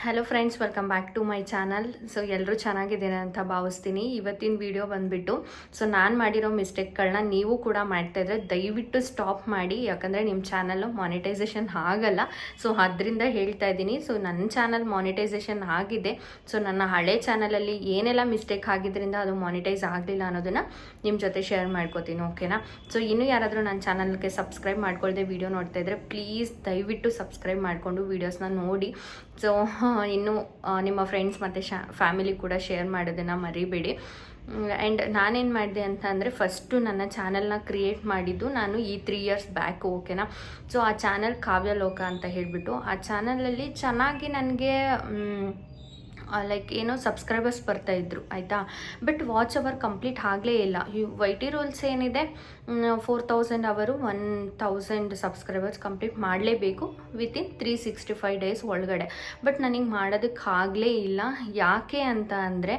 Hello friends, welcome back to my channel. So ಎಲ್ಲರೂ ಚೆನ್ನಾಗಿದ್ದೀರಾ ಅಂತ ಭಾವಿಸ್ತೀನಿ. ಇವತ್ತಿನ ವಿಡಿಯೋ ಬಂದುಬಿಟ್ಟು ನಾನು ಮಾಡಿರೋ ಮಿಸ್ಟೇಕ್ಗಳನ್ನ ನೀವು ಕೂಡ ಮಾಡ್ತಾಯಿದ್ರೆ ದಯವಿಟ್ಟು ಸ್ಟಾಪ್ ಮಾಡಿ, ಯಾಕಂದರೆ ನಿಮ್ಮ ಚಾನಲ್ಲು ಮಾನಿಟೈಸೇಷನ್ ಆಗಲ್ಲ. ಸೊ ಅದರಿಂದ ಹೇಳ್ತಾ ಇದ್ದೀನಿ. ಸೊ ನನ್ನ ಚಾನಲ್ ಮಾನಿಟೈಸೇಷನ್ ಆಗಿದೆ. ಸೊ ನನ್ನ ಹಳೆ ಚಾನಲಲ್ಲಿ ಏನೆಲ್ಲ ಮಿಸ್ಟೇಕ್ ಆಗಿದ್ದರಿಂದ ಅದು ಮಾನಿಟೈಸ್ ಆಗಲಿಲ್ಲ ಅನ್ನೋದನ್ನು ನಿಮ್ಮ ಜೊತೆ ಶೇರ್ ಮಾಡ್ಕೋತೀನಿ, ಓಕೆನಾ? ಸೊ ಇನ್ನೂ ಯಾರಾದರೂ ನನ್ನ ಚಾನಲ್ಗೆ ಸಬ್ಸ್ಕ್ರೈಬ್ ಮಾಡ್ಕೊಳ್ದೆ ವಿಡಿಯೋ ನೋಡ್ತಾ ಇದ್ದರೆ ಪ್ಲೀಸ್ ದಯವಿಟ್ಟು ಸಬ್ಸ್ಕ್ರೈಬ್ ಮಾಡಿಕೊಂಡು ವೀಡಿಯೋಸ್ನ ನೋಡಿ. ಸೊ ಇನ್ನು ನಿಮ್ಮ ಫ್ರೆಂಡ್ಸ್ ಮತ್ತು ಫ್ಯಾಮಿಲಿ ಕೂಡ ಶೇರ್ ಮಾಡೋದನ್ನು ಮರಿಬೇಡಿ. ಆ್ಯಂಡ್ ನಾನೇನು ಮಾಡಿದೆ ಅಂತ ಅಂದರೆ, ಫಸ್ಟು ನನ್ನ ಚಾನಲ್ನ ಕ್ರಿಯೇಟ್ ಮಾಡಿದ್ದು ನಾನು ಈ 3 ಇಯರ್ಸ್ ಬ್ಯಾಕ್, ಓಕೆನಾ? ಸೊ ಆ ಚಾನಲ್ ಕಾವ್ಯಲೋಕ ಅಂತ ಹೇಳಿಬಿಟ್ಟು, ಆ ಚಾನಲಲ್ಲಿ ಚೆನ್ನಾಗಿ ನನಗೆ ಲೈಕ್ ಏನೋ ಸಬ್ಸ್ಕ್ರೈಬರ್ಸ್ ಬರ್ತಾಯಿದ್ರು, ಆಯಿತಾ? ಬಟ್ ವಾಚ್ ಅವರ್ ಕಂಪ್ಲೀಟ್ ಆಗಲೇ ಇಲ್ಲ. ವೈ ಟಿ ರೂಲ್ಸ್ ಏನಿದೆ, 4000 ಅವರು 1000 ಸಬ್ಸ್ಕ್ರೈಬರ್ಸ್ ಕಂಪ್ಲೀಟ್ ಮಾಡಲೇಬೇಕು ವಿತಿನ್ 365 ಡೇಸ್ ಒಳಗಡೆ. ಬಟ್ ನನಗೆ ಮಾಡೋದಕ್ಕಾಗಲೇ ಇಲ್ಲ. ಯಾಕೆ ಅಂತ ಅಂದರೆ,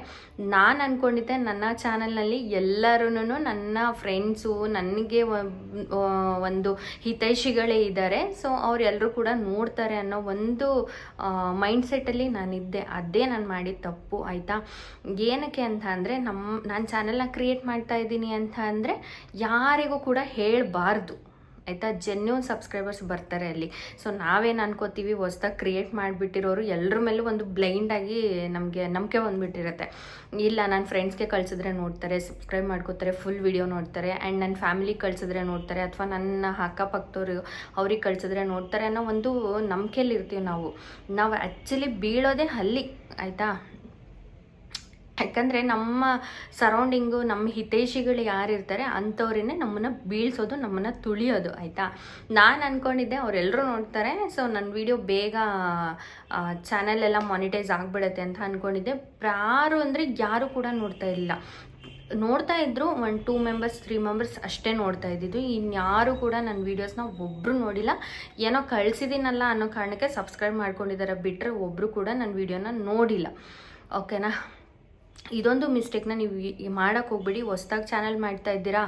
ನಾನು ಅಂದ್ಕೊಂಡಿದ್ದೆ ನನ್ನ ಚಾನಲ್ನಲ್ಲಿ ಎಲ್ಲರೂ ನನ್ನ ಫ್ರೆಂಡ್ಸು, ನನಗೆ ಒಂದು ಹಿತೈಷಿಗಳೇ ಇದ್ದಾರೆ. ಸೊ ಅವರೆಲ್ಲರೂ ಕೂಡ ನೋಡ್ತಾರೆ ಅನ್ನೋ ಒಂದು ಮೈಂಡ್ಸೆಟ್ಟಲ್ಲಿ ನಾನಿದ್ದೆ. ಅದೇ ನಾನು ಮಾಡಿದ ತಪ್ಪು, ಆಯಿತಾ? ಏನಕ್ಕೆ ಅಂತ ಅಂದರೆ, ನಾನು ಚಾನಲ್ನ ಕ್ರಿಯೇಟ್ ಮಾಡ್ತಾ ಇದ್ದೀನಿ ಅಂತ ಅಂದರೆ ಯಾರಿಗೂ ಕೂಡ ಹೇಳಬಾರ್ದು, ಆಯಿತಾ? ಜೆನ್ಯೂನ್ ಸಬ್ಸ್ಕ್ರೈಬರ್ಸ್ ಬರ್ತಾರೆ ಅಲ್ಲಿ. ಸೊ ನಾವೇನು ಅನ್ಕೋತೀವಿ, ಹೊಸ್ದಾಗಿ ಕ್ರಿಯೇಟ್ ಮಾಡಿಬಿಟ್ಟಿರೋರು ಎಲ್ಲರ ಮೇಲೂ ಒಂದು ಬ್ಲೈಂಡಾಗಿ ನಮಗೆ ನಂಬಿಕೆ ಬಂದುಬಿಟ್ಟಿರುತ್ತೆ. ಇಲ್ಲ, ನನ್ನ ಫ್ರೆಂಡ್ಸ್ಗೆ ಕಳಿಸಿದ್ರೆ ನೋಡ್ತಾರೆ, ಸಬ್ಸ್ಕ್ರೈಬ್ ಮಾಡ್ಕೋತಾರೆ, ಫುಲ್ ವಿಡಿಯೋ ನೋಡ್ತಾರೆ. ಆ್ಯಂಡ್ ನನ್ನ ಫ್ಯಾಮಿಲಿಗೆ ಕಳಿಸಿದ್ರೆ ನೋಡ್ತಾರೆ, ಅಥವಾ ನನ್ನ ಅಕ್ಕಪಕ್ಕದವ್ರು ಅವ್ರಿಗೆ ಕಳಿಸಿದ್ರೆ ನೋಡ್ತಾರೆ ಅನ್ನೋ ಒಂದು ನಂಬಿಕೆಯಲ್ಲಿ ಇರ್ತೀವಿ ನಾವು ಆ್ಯಕ್ಚುಲಿ ಬೀಳೋದೇ ಅಲ್ಲಿ, ಆಯಿತಾ? ಯಾಕಂದರೆ ನಮ್ಮ ಸರೌಂಡಿಂಗು, ನಮ್ಮ ಹಿತೈಷಿಗಳು ಯಾರಿರ್ತಾರೆ ಅಂಥವ್ರೇ ನಮ್ಮನ್ನು ಬೀಳ್ಸೋದು, ನಮ್ಮನ್ನು ತುಳಿಯೋದು, ಆಯಿತಾ? ನಾನು ಅಂದ್ಕೊಂಡಿದ್ದೆ ಅವರೆಲ್ಲರೂ ನೋಡ್ತಾರೆ, ಸೊ ನನ್ನ ವಿಡಿಯೋ ಬೇಗ ಚಾನಲೆಲ್ಲ ಮಾನಿಟೈಸ್ ಆಗಿಬಿಡುತ್ತೆ ಅಂತ ಅಂದ್ಕೊಂಡಿದ್ದೆ. ಯಾರು ಅಂದರೆ ಯಾರು ಕೂಡ ನೋಡ್ತಾ ಇದ್ದರು. 1 2 ಮೆಂಬರ್ಸ್ 3 ಮೆಂಬರ್ಸ್ ಅಷ್ಟೇ ನೋಡ್ತಾ ಇದ್ದಿದ್ದು. ಇನ್ಯಾರು ಕೂಡ ನನ್ನ ವೀಡಿಯೋಸ್ನ ಒಬ್ಬರು ನೋಡಿಲ್ಲ. ಏನೋ ಕಳಿಸಿದ್ದೀನಲ್ಲ ಅನ್ನೋ ಕಾರಣಕ್ಕೆ ಸಬ್ಸ್ಕ್ರೈಬ್ ಮಾಡ್ಕೊಂಡಿದ್ದಾರೆ ಬಿಟ್ಟರೆ ಒಬ್ಬರು ಕೂಡ ನನ್ನ ವೀಡಿಯೋನ ನೋಡಿಲ್ಲ, ಓಕೆನಾ? ಇದೊಂದು ಮಿಸ್ಟೇಕ್ನ ನೀವು ಮಾಡೋಕ್ಕೆ ಹೋಗ್ಬಿಡಿ. ಹೊಸ್ದಾಗಿ ಚಾನಲ್ ಮಾಡ್ತಾ ಇದ್ದೀರಾ,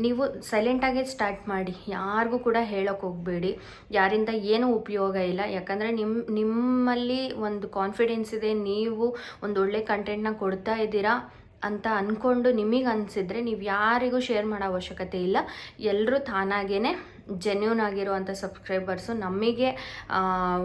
ನೀವು ಸೈಲೆಂಟಾಗೇ ಸ್ಟಾರ್ಟ್ ಮಾಡಿ, ಯಾರಿಗೂ ಕೂಡ ಹೇಳೋಕ್ಕೆ ಹೋಗಬೇಡಿ. ಯಾರಿಂದ ಏನೂ ಉಪಯೋಗ ಇಲ್ಲ. ಯಾಕಂದರೆ ನಿಮ್ಮಲ್ಲಿ ಒಂದು ಕಾನ್ಫಿಡೆನ್ಸ್ ಇದೆ, ನೀವು ಒಂದು ಒಳ್ಳೆ ಕಂಟೆಂಟ್ನ ಕೊಡ್ತಾ ಇದ್ದೀರಾ ಅಂತ ಅಂದ್ಕೊಂಡು ನಿಮಗೆ ಅನಿಸಿದ್ರೆ ನೀವು ಯಾರಿಗೂ ಶೇರ್ ಮಾಡೋ ಅವಶ್ಯಕತೆ ಇಲ್ಲ. ಎಲ್ಲರೂ ತಾನಾಗೇ ಜೆನ್ಯೂನ್ ಆಗಿರುವಂಥ ಸಬ್ಸ್ಕ್ರೈಬರ್ಸು, ನಮಗೆ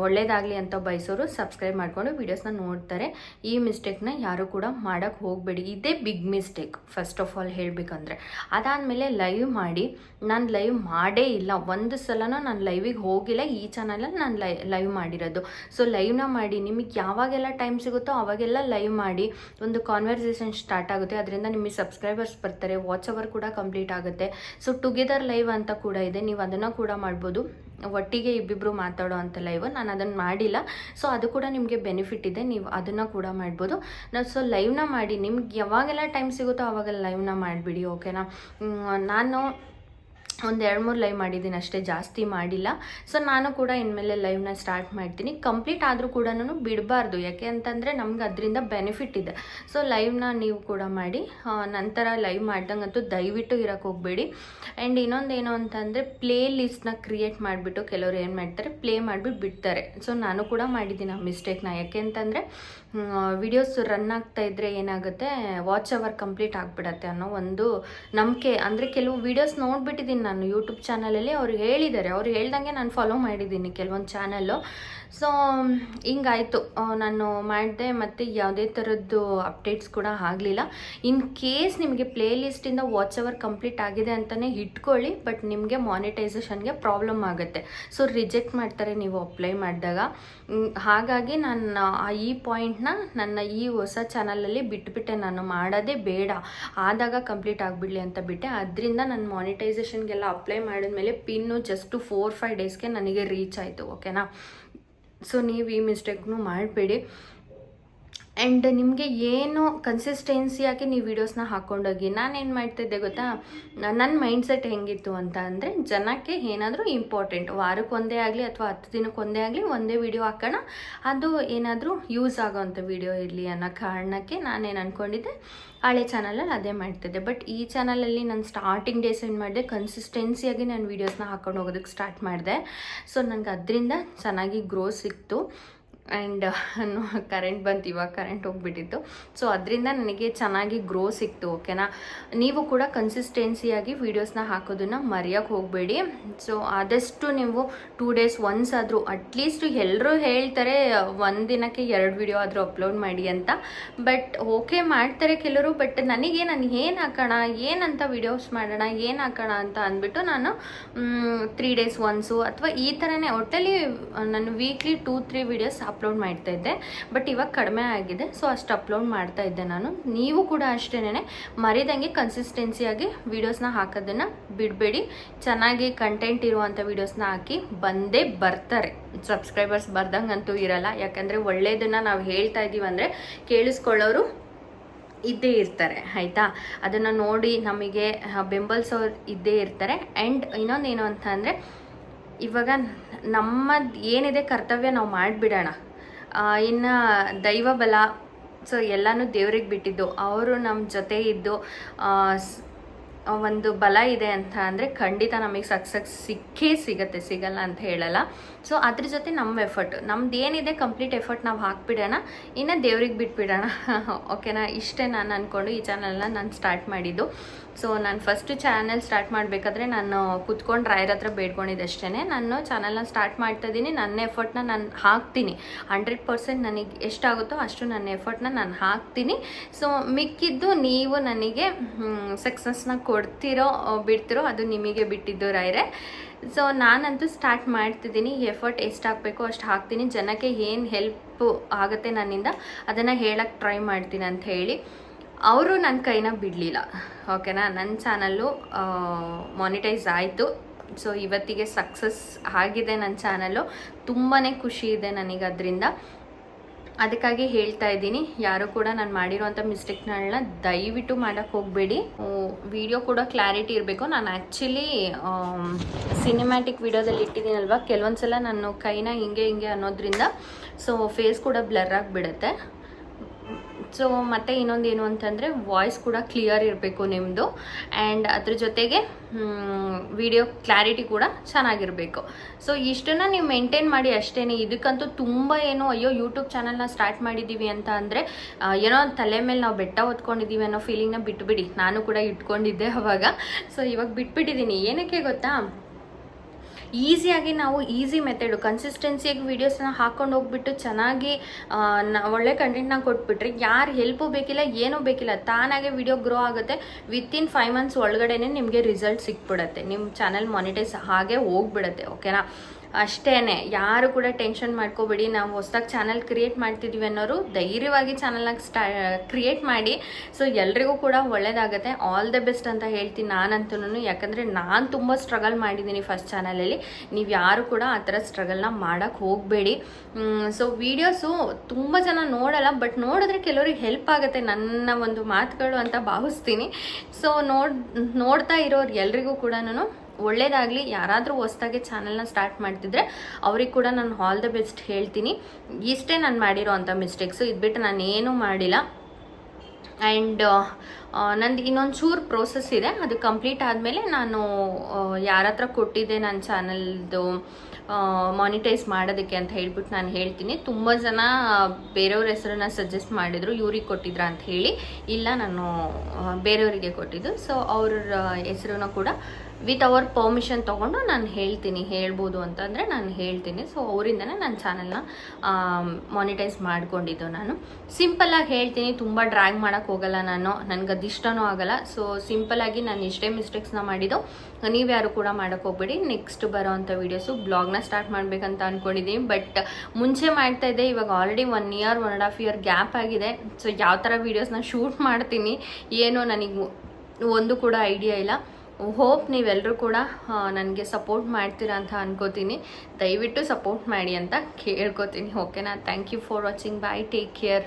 ಒಳ್ಳೇದಾಗಲಿ ಅಂತ ಬಯಸೋರು ಸಬ್ಸ್ಕ್ರೈಬ್ ಮಾಡಿಕೊಂಡು ವೀಡಿಯೋಸ್ನ ನೋಡ್ತಾರೆ. ಈ ಮಿಸ್ಟೇಕ್ನ ಯಾರು ಕೂಡ ಮಾಡೋಕ್ಕೆ ಹೋಗಬೇಡಿ. ಇದೇ big mistake first of all ಹೇಳಬೇಕಂದ್ರೆ. ಅದಾದಮೇಲೆ ಲೈವ್ ಮಾಡಿ. ನಾನು ಲೈವ್ ಮಾಡೇ ಇಲ್ಲ, ಒಂದು ಸಲನೂ ನಾನು ಲೈವಿಗೆ ಹೋಗಿಲ್ಲ. ಈ ಚಾನಲಲ್ಲಿ ನಾನು ಲೈವ್ ಮಾಡಿರೋದು. ಸೊ ಲೈವ್ನ ಮಾಡಿ, ನಿಮಗೆ ಯಾವಾಗೆಲ್ಲ ಟೈಮ್ ಸಿಗುತ್ತೋ ಅವಾಗೆಲ್ಲ ಲೈವ್ ಮಾಡಿ. ಒಂದು ಕಾನ್ವರ್ಸೇಷನ್ ಸ್ಟಾರ್ಟ್ ಆಗುತ್ತೆ, ಅದರಿಂದ ನಿಮಗೆ ಸಬ್ಸ್ಕ್ರೈಬರ್ಸ್ ಬರ್ತಾರೆ, ವಾಚ್ ಅವರ್ ಕೂಡ ಕಂಪ್ಲೀಟ್ ಆಗುತ್ತೆ. ಸೊ ಟುಗೆದರ್ ಲೈವ್ ಅಂತ ಕೂಡ ಇದೆ, ನೀವು ಅದನ್ನು ಕೂಡ ಮಾಡ್ಬೋದು. ಒಟ್ಟಿಗೆ ಇಬ್ಬಿಬ್ಬರು ಮಾತಾಡೋ ಅಂಥ ಲೈವ್, ನಾನು ಅದನ್ನು ಮಾಡಿಲ್ಲ. ಸೊ ಅದು ಕೂಡ ನಿಮಗೆ ಬೆನಿಫಿಟ್ ಇದೆ, ನೀವು ಅದನ್ನು ಕೂಡ ಮಾಡ್ಬೋದು. ಸೊ ಲೈವ್ನ ಮಾಡಿ, ನಿಮ್ಗೆ ಯಾವಾಗೆಲ್ಲ ಟೈಮ್ ಸಿಗುತ್ತೋ ಆವಾಗೆಲ್ಲ ಲೈವ್ನ ಮಾಡಿಬಿಡಿ, ಓಕೆನಾ? ನಾನು ಒಂದು 2-3 ಲೈವ್ ಮಾಡಿದ್ದೀನಿ ಅಷ್ಟೇ, ಜಾಸ್ತಿ ಮಾಡಿಲ್ಲ. ಸೊ ನಾನು ಕೂಡ ಇನ್ಮೇಲೆ ಲೈವ್ನ ಸ್ಟಾರ್ಟ್ ಮಾಡ್ತೀನಿ. ಕಂಪ್ಲೀಟ್ ಆದರೂ ಕೂಡ ಬಿಡಬಾರ್ದು. ಯಾಕೆ ಅಂತಂದರೆ ನಮ್ಗೆ ಅದರಿಂದ ಬೆನಿಫಿಟ್ ಇದೆ. ಸೊ ಲೈವ್ನ ನೀವು ಕೂಡ ಮಾಡಿ. ನಂತರ ಲೈವ್ ಮಾಡ್ದಂಗಂತೂ ದಯವಿಟ್ಟು ಇರೋಕ್ಕೆ ಹೋಗಬೇಡಿ. ಆ್ಯಂಡ್ ಇನ್ನೊಂದೇನು ಅಂತಂದರೆ, ಪ್ಲೇ ಲಿಸ್ಟ್ನ ಕ್ರಿಯೇಟ್ ಮಾಡಿಬಿಟ್ಟು ಕೆಲವರು ಏನು ಮಾಡ್ತಾರೆ, ಪ್ಲೇ ಮಾಡಿಬಿಟ್ಟು ಬಿಡ್ತಾರೆ. ಸೊ ನಾನು ಕೂಡ ಮಾಡಿದ್ದೀನಿ ಆ ಮಿಸ್ಟೇಕ್ನ. ಯಾಕೆ ಅಂತಂದರೆ, ವಿಡಿಯೋಸ್ ರನ್ ಆಗ್ತಾ ಇದ್ದರೆ ಏನಾಗುತ್ತೆ, ವಾಚ್ ಅವರ್ ಕಂಪ್ಲೀಟ್ ಆಗಿಬಿಡತ್ತೆ ಅನ್ನೋ ಒಂದು ನಂಬಿಕೆ. ಅಂದರೆ ಕೆಲವು ವೀಡಿಯೋಸ್ ನೋಡಿಬಿಟ್ಟಿದ್ದೀನಿ ನಾನು ಯೂಟ್ಯೂಬ್ ಚಾನಲಲ್ಲಿ, ಅವ್ರು ಹೇಳಿದ್ದಾರೆ, ಅವ್ರು ಹೇಳ್ದಂಗೆ ನಾನು ಫಾಲೋ ಮಾಡಿದ್ದೀನಿ ಕೆಲವೊಂದು ಚಾನಲ್ಲು. ಸೊ ಹಿಂಗಾಯಿತು, ನಾನು ಮಾಡಿದೆ, ಮತ್ತು ಯಾವುದೇ ಥರದ್ದು ಅಪ್ಡೇಟ್ಸ್ ಕೂಡ ಆಗಲಿಲ್ಲ. ಇನ್ ಕೇಸ್ ನಿಮಗೆ ಪ್ಲೇ ಲಿಸ್ಟಿಂದ ವಾಚ್ ಅವರ್ ಕಂಪ್ಲೀಟ್ ಆಗಿದೆ ಅಂತಲೇ ಇಟ್ಕೊಳ್ಳಿ, ಬಟ್ ನಿಮಗೆ ಮಾನಿಟೈಸೇಷನ್ಗೆ ಪ್ರಾಬ್ಲಮ್ ಆಗುತ್ತೆ. ಸೊ ರಿಜೆಕ್ಟ್ ಮಾಡ್ತಾರೆ ನೀವು ಅಪ್ಲೈ ಮಾಡಿದಾಗ. ಹಾಗಾಗಿ ನಾನು ಈ ಪಾಯಿಂಟ್ನ ನನ್ನ ಈ ಹೊಸ ಚಾನಲಲ್ಲಿ ಬಿಟ್ಟುಬಿಟ್ಟೆ. ನಾನು ಮಾಡೋದೇ ಬೇಡ, ಆದಾಗ ಕಂಪ್ಲೀಟ್ ಆಗಿಬಿಡಲಿ ಅಂತ ಬಿಟ್ಟೆ. ಅದರಿಂದ ನಾನು ಮಾನಿಟೈಸೇಷನ್ಗೆಲ್ಲ ಅಪ್ಲೈ ಮಾಡಿದ್ಮೇಲೆ ಪಿನ್ನು ಜಸ್ಟ್ 4-5 ಡೇಸ್ಗೆ ನನಗೆ ರೀಚ್ ಆಯಿತು, ಓಕೆನಾ? ಸೊ ನೀವು ಈ ಮಿಸ್ಟೇಕ್ನು ಮಾಡಬೇಡಿ. ಆ್ಯಂಡ್ ನಿಮಗೆ ಏನು ಕನ್ಸಿಸ್ಟೆನ್ಸಿಯಾಗಿ ನೀವು ವೀಡಿಯೋಸ್ನ ಹಾಕ್ಕೊಂಡೋಗಿ. ನಾನೇನು ಮಾಡ್ತಿದ್ದೆ ಗೊತ್ತಾ, ನನ್ನ ಮೈಂಡ್ಸೆಟ್ ಹೆಂಗಿತ್ತು ಅಂತ ಅಂದರೆ, ಜನಕ್ಕೆ ಏನಾದರೂ ಇಂಪಾರ್ಟೆಂಟ್, ವಾರಕ್ಕೊಂದೇ ಆಗಲಿ ಅಥವಾ 10 ದಿನಕ್ಕೊಂದೇ ಆಗಲಿ ಒಂದೇ ವೀಡಿಯೋ ಹಾಕೋಣ, ಅದು ಏನಾದರೂ ಯೂಸ್ ಆಗೋವಂಥ ವೀಡಿಯೋ ಇರಲಿ ಅನ್ನೋ ಕಾರಣಕ್ಕೆ ನಾನೇನು ಅಂದ್ಕೊಂಡಿದ್ದೆ, ಹಳೆ ಚಾನಲಲ್ಲಿ ಅದೇ ಮಾಡ್ತಿದ್ದೆ. ಬಟ್ ಈ ಚಾನಲಲ್ಲಿ ನಾನು ಸ್ಟಾರ್ಟಿಂಗ್ ಡೇಸ್ ಏನು ಮಾಡಿದೆ, ಕನ್ಸಿಸ್ಟೆನ್ಸಿಯಾಗಿ ನಾನು ವೀಡಿಯೋಸ್ನ ಹಾಕ್ಕೊಂಡು ಹೋಗೋದಕ್ಕೆ ಸ್ಟಾರ್ಟ್ ಮಾಡಿದೆ. ಸೊ ನನಗೆ ಅದರಿಂದ ಚೆನ್ನಾಗಿ ಗ್ರೋ ಸಿಕ್ತು. ಆ್ಯಂಡ್ ಕರೆಂಟ್ ಬಂತು, ಇವಾಗ ಕರೆಂಟ್ ಹೋಗ್ಬಿಟ್ಟಿತ್ತು. ಸೊ ಅದರಿಂದ ನನಗೆ ಚೆನ್ನಾಗಿ ಗ್ರೋ ಸಿಕ್ತು. ಓಕೆನಾ, ನೀವು ಕೂಡ ಕನ್ಸಿಸ್ಟೆನ್ಸಿಯಾಗಿ ವೀಡಿಯೋಸ್ನ ಹಾಕೋದನ್ನು ಮರೆಯೋಕ್ಕೆ ಹೋಗಬೇಡಿ. ಸೊ ಆದಷ್ಟು ನೀವು 2 days ಒನ್ಸ್ ಆದರೂ ಅಟ್ಲೀಸ್ಟ್ ಎಲ್ಲರೂ ಹೇಳ್ತಾರೆ ಒಂದು ದಿನಕ್ಕೆ 2 ವಿಡಿಯೋ ಆದರೂ ಅಪ್ಲೋಡ್ ಮಾಡಿ ಅಂತ. ಬಟ್ ಓಕೆ ಮಾಡ್ತಾರೆ ಕೆಲವರು, ಬಟ್ ನನಗೆ ನಾನು ಏನು ಹಾಕೋಣ, ಏನಂತ ವೀಡಿಯೋಸ್ ಮಾಡೋಣ, ಏನು ಹಾಕೋಣ ಅಂತ ಅಂದ್ಬಿಟ್ಟು ನಾನು 3 days ಒನ್ಸು ಅಥವಾ ಈ ಥರನೇ ಒಟ್ಟಲ್ಲಿ ನಾನು ವೀಕ್ಲಿ 2-3 ವೀಡಿಯೋಸ್ ಅಪ್ಲೋಡ್ ಮಾಡ್ತಾ ಇದ್ದೆ. ಬಟ್ ಇವಾಗ ಕಡಿಮೆ ಆಗಿದೆ, ಸೊ ಅಷ್ಟು ಅಪ್ಲೋಡ್ ಮಾಡ್ತಾ ಇದ್ದೆ ನಾನು. ನೀವು ಕೂಡ ಅಷ್ಟೇನೆ ಮರಿದಂಗೆ ಕನ್ಸಿಸ್ಟೆನ್ಸಿಯಾಗಿ ವೀಡಿಯೋಸ್ನ ಹಾಕೋದನ್ನು ಬಿಡಬೇಡಿ. ಚೆನ್ನಾಗಿ ಕಂಟೆಂಟ್ ಇರುವಂಥ ವೀಡಿಯೋಸ್ನ ಹಾಕಿ ಬಂದೇ ಬರ್ತಾರೆ. ಸಬ್ಸ್ಕ್ರೈಬರ್ಸ್ ಬರ್ದಂಗಂತೂ ಇರಲ್ಲ, ಯಾಕಂದರೆ ಒಳ್ಳೆಯದನ್ನು ನಾವು ಹೇಳ್ತಾ ಇದ್ದೀವಿ ಅಂದರೆ ಕೇಳಿಸ್ಕೊಳ್ಳೋರು ಇದ್ದೇ ಇರ್ತಾರೆ. ಆಯಿತಾ, ಅದನ್ನು ನೋಡಿ ನಮಗೆ ಬೆಂಬಲಿಸೋರು ಇದ್ದೇ ಇರ್ತಾರೆ. ಆ್ಯಂಡ್ ಇನ್ನೊಂದೇನು ಅಂತ ಅಂದರೆ, ಇವಾಗ ನಮ್ಮದು ಏನಿದೆ ಕರ್ತವ್ಯ ನಾವು ಮಾಡಿಬಿಡೋಣ. ಇನ್ನು ದೈವ ಬಲ, ಸೊ ಎಲ್ಲನೂ ದೇವ್ರಿಗೆ ಬಿಟ್ಟಿದ್ದು. ಅವರು ನಮ್ಮ ಜೊತೆ ಇದ್ದು ಒಂದು ಬಲ ಇದೆ ಅಂತ ಅಂದರೆ ಖಂಡಿತ ನಮಗೆ ಸಕ್ಸಸ್ ಸಿಗತ್ತೆ, ಸಿಗಲ್ಲ ಅಂತ ಹೇಳಲ್ಲ. ಸೊ ಅದ್ರ ಜೊತೆ ನಮ್ಮ ಎಫರ್ಟ್, ನಮ್ದು ಏನಿದೆ ಕಂಪ್ಲೀಟ್ ಎಫರ್ಟ್ ನಾವು ಹಾಕ್ಬಿಡೋಣ, ಇನ್ನು ದೇವ್ರಿಗೆ ಬಿಟ್ಬಿಡೋಣ. ಓಕೆನಾ, ಇಷ್ಟೇ ನಾನು ಅಂದ್ಕೊಂಡು ಈ ಚಾನಲ್ನ ನಾನು ಸ್ಟಾರ್ಟ್ ಮಾಡಿದ್ದು. ಸೊ ನಾನು ಫಸ್ಟ್ ಚಾನಲ್ ಸ್ಟಾರ್ಟ್ ಮಾಡಬೇಕಾದ್ರೆ ನಾನು ಕುತ್ಕೊಂಡು ರಾಯರ ಹತ್ರ ಬೇಡ್ಕೊಂಡಿದ್ದಷ್ಟೇ. ನಾನು ಚಾನಲ್ನ ಸ್ಟಾರ್ಟ್ ಮಾಡ್ತಾಯಿದ್ದೀನಿ, ನನ್ನ ಎಫರ್ಟ್ನ ನಾನು ಹಾಕ್ತೀನಿ. 100% ನನಗೆ ಎಷ್ಟಾಗುತ್ತೋ ಅಷ್ಟು ನನ್ನ ಎಫರ್ಟ್ನ ನಾನು ಹಾಕ್ತೀನಿ. ಸೊ ಮಿಕ್ಕಿದ್ದು ನೀವು ನನಗೆ ಸಕ್ಸಸ್ನ ಕೊಡ್ತಿರೋ ಬಿಡ್ತಿರೋ ಅದು ನಿಮಗೆ ಬಿಟ್ಟಿದ್ದು ರಾಯರೇ. ಸೊ ನಾನಂತೂ ಸ್ಟಾರ್ಟ್ ಮಾಡ್ತಿದ್ದೀನಿ. ಎಫರ್ಟ್ ಎಷ್ಟು ಹಾಕಬೇಕೋ ಅಷ್ಟು ಹಾಕ್ತೀನಿ. ಜನಕ್ಕೆ ಏನು ಹೆಲ್ಪ್ ಆಗುತ್ತೆ ನನ್ನಿಂದ ಅದನ್ನು ಹೇಳಕ್ಕೆ ಟ್ರೈ ಮಾಡ್ತೀನಿ ಅಂತ ಹೇಳಿ ಅವರು ನನ್ನ ಕೈನ ಬಿಡಲಿಲ್ಲ. ಓಕೆನಾ, ನನ್ನ ಚಾನಲ್ಲು ಮಾನಿಟೈಸ್ ಆಯಿತು. ಸೊ ಇವತ್ತಿಗೆ ಸಕ್ಸಸ್ ಆಗಿದೆ ನನ್ನ ಚಾನಲ್ಲು. ತುಂಬಾ ಖುಷಿ ಇದೆ ನನಗೆ ಅದರಿಂದ. ಅದಕ್ಕಾಗಿ ಹೇಳ್ತಾ ಇದ್ದೀನಿ, ಯಾರು ಕೂಡ ನಾನು ಮಾಡಿರೋವಂಥ ಮಿಸ್ಟೇಕ್ಗಳನ್ನ ದಯವಿಟ್ಟು ಮಾಡೋಕ್ಕೆ ಹೋಗಬೇಡಿ. ವಿಡಿಯೋ ಕೂಡ ಕ್ಲಾರಿಟಿ ಇರಬೇಕು. ನಾನು ಆ್ಯಕ್ಚುಲಿ ಸಿನಿಮ್ಯಾಟಿಕ್ ವಿಡಿಯೋದಲ್ಲಿ ಇಟ್ಟಿದ್ದೀನಲ್ವ, ಕೆಲವೊಂದು ಸಲ ನಾನು ಕೈನ ಹಿಂಗೆ ಅನ್ನೋದ್ರಿಂದ ಸೊ ಫೇಸ್ ಕೂಡ ಬ್ಲರ್ ಆಗಿಬಿಡುತ್ತೆ. ಸೊ ಮತ್ತು ಇನ್ನೊಂದೇನು ಅಂತಂದರೆ ವಾಯ್ಸ್ ಕೂಡ ಕ್ಲಿಯರ್ ಇರಬೇಕು ನಿಮ್ಮದು. ಆ್ಯಂಡ್ ಅದ್ರ ಜೊತೆಗೆ ವಿಡಿಯೋ ಕ್ಲಾರಿಟಿ ಕೂಡ ಚೆನ್ನಾಗಿರಬೇಕು. ಸೊ ಇಷ್ಟನ್ನು ನೀವು ಮೇಂಟೈನ್ ಮಾಡಿ ಅಷ್ಟೇ. ಇದಕ್ಕಂತೂ ತುಂಬ ಏನು ಅಯ್ಯೋ ಯೂಟ್ಯೂಬ್ ಚಾನಲ್ನ ಸ್ಟಾರ್ಟ್ ಮಾಡಿದ್ದೀವಿ ಅಂತ ಅಂದರೆ ಏನೋ ತಲೆ ಮೇಲೆ ನಾವು ಬೆಟ್ಟ ಹೊತ್ಕೊಂಡಿದ್ದೀವಿ ಅನ್ನೋ ಫೀಲಿಂಗ್ನ ಬಿಟ್ಬಿಡಿ. ನಾನು ಕೂಡ ಇಟ್ಕೊಂಡಿದ್ದೆ ಅವಾಗ. ಸೊ ಇವಾಗ ಬಿಟ್ಬಿಟ್ಟಿದ್ದೀನಿ. ಏನಕ್ಕೆ ಗೊತ್ತಾ, ಈಸಿಯಾಗಿ ನಾವು ಈಸಿ ಮೆಥಡು ಕನ್ಸಿಸ್ಟೆನ್ಸಿಯಾಗಿ ವೀಡಿಯೋಸ್ನ ಹಾಕ್ಕೊಂಡು ಹೋಗ್ಬಿಟ್ಟು ಚೆನ್ನಾಗಿ ಒಳ್ಳೆ ಕಂಟೆಂಟ್ನ ಕೊಟ್ಬಿಟ್ರೆ ಯಾರು ಹೆಲ್ಪು ಬೇಕಿಲ್ಲ, ಏನೂ ಬೇಕಿಲ್ಲ, ತಾನಾಗೆ ವಿಡಿಯೋ ಗ್ರೋ ಆಗುತ್ತೆ. ವಿತಿನ್ 5 months ಒಳಗಡೆ ನಿಮಗೆ ರಿಸಲ್ಟ್ ಸಿಕ್ಬಿಡುತ್ತೆ. ನಿಮ್ಮ ಚಾನಲ್ ಮಾನಿಟೈಸ್ ಹಾಗೆ ಹೋಗ್ಬಿಡುತ್ತೆ. ಓಕೆನಾ, ಅಷ್ಟೇ. ಯಾರು ಕೂಡ ಟೆನ್ಷನ್ ಮಾಡ್ಕೋಬೇಡಿ. ನಾವು ಹೊಸದಾಗಿ ಚಾನಲ್ ಕ್ರಿಯೇಟ್ ಮಾಡ್ತಿದ್ದೀವಿ ಅನ್ನೋರು ಧೈರ್ಯವಾಗಿ ಚಾನಲ್ನ ಕ್ರಿಯೇಟ್ ಮಾಡಿ. ಸೊ ಎಲ್ರಿಗೂ ಕೂಡ ಒಳ್ಳೆಯದಾಗುತ್ತೆ. ಆಲ್ ದ ಬೆಸ್ಟ್ ಅಂತ ಹೇಳ್ತೀನಿ ನಾನಂತೂ. ಯಾಕಂದರೆ ನಾನು ತುಂಬ ಸ್ಟ್ರಗಲ್ ಮಾಡಿದ್ದೀನಿ ಫಸ್ಟ್ ಚಾನಲಲ್ಲಿ. ನೀವು ಯಾರು ಕೂಡ ಆ ಥರ ಸ್ಟ್ರಗಲ್ನ ಮಾಡೋಕ್ಕೆ ಹೋಗಬೇಡಿ. ಸೊ ವೀಡಿಯೋಸು ತುಂಬ ಜನ ನೋಡಲ್ಲ, ಬಟ್ ನೋಡಿದ್ರೆ ಕೆಲವ್ರಿಗೆ ಹೆಲ್ಪ್ ಆಗುತ್ತೆ ನನ್ನ ಒಂದು ಮಾತುಗಳು ಅಂತ ಭಾವಿಸ್ತೀನಿ. ಸೊ ನೋಡ್ತಾ ಇರೋರು ಎಲ್ರಿಗೂ ಕೂಡ ನಾನು ಒಳ್ಳೇದಾಗಲಿ. ಯಾರಾದರೂ ಹೊಸದಾಗಿ ಚಾನಲ್ನ ಸ್ಟಾರ್ಟ್ ಮಾಡ್ತಿದ್ರೆ ಅವ್ರಿಗೆ ಕೂಡ ನಾನು ಆಲ್ ದ ಬೆಸ್ಟ್ ಹೇಳ್ತೀನಿ. ಇಷ್ಟೇ ನಾನು ಮಾಡಿರೋ ಅಂಥ ಮಿಸ್ಟೇಕ್ಸು, ಇದ್ಬಿಟ್ಟು ನಾನು ಏನೂ ಮಾಡಿಲ್ಲ. ಆ್ಯಂಡ್ ನಂದು ಇನ್ನೊಂದು ಚೂರು ಪ್ರೋಸೆಸ್ ಇದೆ, ಅದು ಕಂಪ್ಲೀಟ್ ಆದಮೇಲೆ ನಾನು ಯಾರ ಹತ್ರ ಕೊಟ್ಟಿದ್ದೆ ನನ್ನ ಚಾನಲ್ದು ಮಾನಿಟೈಸ್ ಮಾಡೋದಕ್ಕೆ ಅಂತ ಹೇಳ್ಬಿಟ್ಟು ನಾನು ಹೇಳ್ತೀನಿ. ತುಂಬ ಜನ ಬೇರೆಯವ್ರ ಹೆಸರನ್ನ ಸಜೆಸ್ಟ್ ಮಾಡಿದರು, ಇವ್ರಿಗೆ ಕೊಟ್ಟಿದ್ರಾ ಅಂತ ಹೇಳಿ. ಇಲ್ಲ, ನಾನು ಬೇರೆಯವರಿಗೆ ಕೊಟ್ಟಿದ್ದು. ಸೊ ಅವ್ರ ಹೆಸರನ್ನು ಕೂಡ ವಿತ್ ಅವರ್ ಪರ್ಮಿಷನ್ ತೊಗೊಂಡು ನಾನು ಹೇಳ್ಬೋದು ಅಂತಂದರೆ ನಾನು ಹೇಳ್ತೀನಿ. ಸೊ ಅವರಿಂದನೇ ನನ್ನ ಚಾನಲ್ನ ಮಾನಿಟೈಸ್ ಮಾಡ್ಕೊಂಡಿದ್ದು. ನಾನು ಸಿಂಪಲ್ಲಾಗಿ ಹೇಳ್ತೀನಿ, ತುಂಬ ಡ್ರ್ಯಾಗ್ ಮಾಡೋಕ್ಕೆ ಹೋಗಲ್ಲ ನಾನು, ನನಗೆ ಅದು ಇಷ್ಟನೂ ಆಗಲ್ಲ. ಸೊ ಸಿಂಪಲ್ಲಾಗಿ ನಾನು ಇಷ್ಟೇ ಮಿಸ್ಟೇಕ್ಸ್ನ ಮಾಡಿದ್ದು, ನೀವು ಯಾರು ಕೂಡ ಮಾಡೋಕ್ಕೆ ಹೋಗ್ಬೇಡಿ. ನೆಕ್ಸ್ಟ್ ಬರೋ ಅಂಥ ವೀಡಿಯೋಸು ಬ್ಲಾಗ್ನ ಸ್ಟಾರ್ಟ್ ಮಾಡಬೇಕಂತ ಅಂದ್ಕೊಂಡಿದ್ದೀನಿ. ಬಟ್ ಮುಂಚೆ ಮಾಡ್ತಾಯಿದ್ದೆ, ಇವಾಗ ಆಲ್ರೆಡಿ 1 year 1.5 year ಗ್ಯಾಪ್ ಆಗಿದೆ. ಸೊ ಯಾವ ಥರ ವೀಡಿಯೋಸ್ನ ಶೂಟ್ ಮಾಡ್ತೀನಿ ಏನೋ ನನಗೆ ಒಂದು ಕೂಡ ಐಡಿಯಾ ಇಲ್ಲ. ಹೋಪ್ ನೀವೆಲ್ಲರೂ ಕೂಡ ನನಗೆ ಸಪೋರ್ಟ್ ಮಾಡ್ತೀರಾ ಅಂತ ಅನ್ಕೋತೀನಿ. ದಯವಿಟ್ಟು ಸಪೋರ್ಟ್ ಮಾಡಿ ಅಂತ ಕೇಳ್ಕೊತೀನಿ. ಓಕೆನಾ, thank you for watching. Bye, take care.